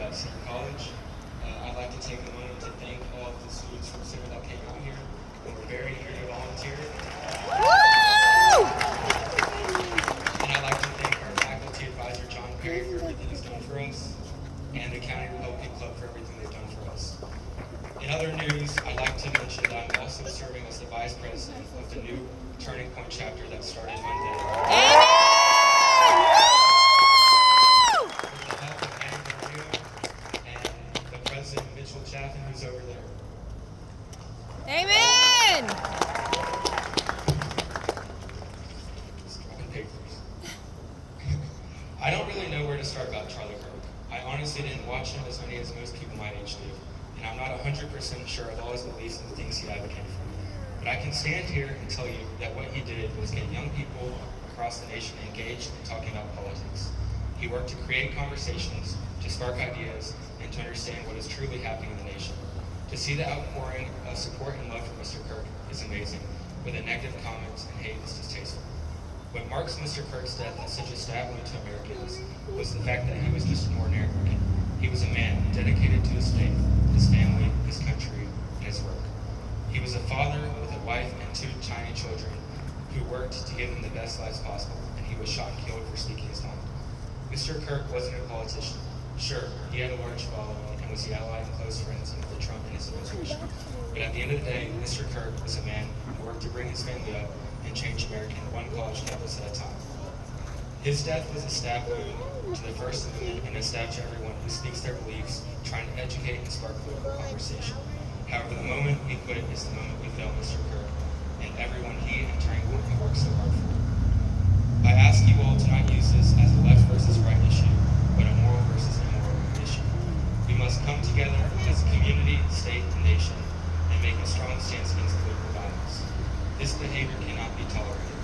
at Center College. I'd like to take a moment to thank all of the students from Center that came out here and were very eager to volunteer. And I'd like to thank our faculty advisor, John Perry, for everything he's done for us, and the County Republican Club for everything they've done for us. In other news, I'd like to mention that I'm also serving as the Vice President of the new Turning Point chapter that started Monday. With the help of Annie Maria and the President, Mitchell Chaffin, who's over there. Amen! Just dropping papers. I don't really know where to start about Charlie Kirk. I honestly didn't watch him as many as most people my age do, and I'm not 100% sure of all his beliefs and the things he advocated for. But I can stand here and tell you that what he did was get young people across the nation engaged in talking about politics. He worked to create conversations, to spark ideas, and to understand what is truly happening in the nation. To see the outpouring of support and love for Mr. Kirk is amazing, but the negative comments and hate is distasteful. What marks Mr. Kirk's death as such a stab wound to Americans was the fact that he was just an ordinary American. He was a man dedicated to his faith, his family, his country, and his work. He was a father with a wife and 2 tiny children who worked to give them the best lives possible, and he was shot and killed for speaking his mind. Mr. Kirk wasn't a politician. Sure, he had a large following and was the ally and close friends of the Trump and his administration. But at the end of the day, Mr. Kirk was a man who worked to bring his family up and change America one college campus at a time. His death was a stab wound to the First Amendment and a stab to everyone who speaks their beliefs, trying to educate and spark political conversation. However, the moment we quit is the moment we fail Mr. Kirk and everyone he and Turning Point have worked so hard for. I ask you all to not use this as a left versus right issue, but a moral versus immoral issue. We must come together as a community, state, and nation and make a strong stance against political violence. This behavior cannot be tolerated.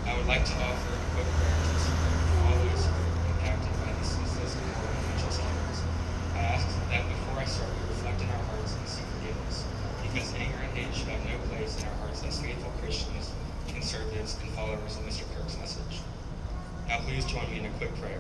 I would like to offer a quick prayer to support all those who are impacted by these senseless and moral and unjust acts. I ask that before I start, we reflect in our hearts and seek forgiveness, because anger and hate should have no place in our hearts as faithful Christians, conservatives, and followers of Mr. Kirk's message. Now please join me in a quick prayer.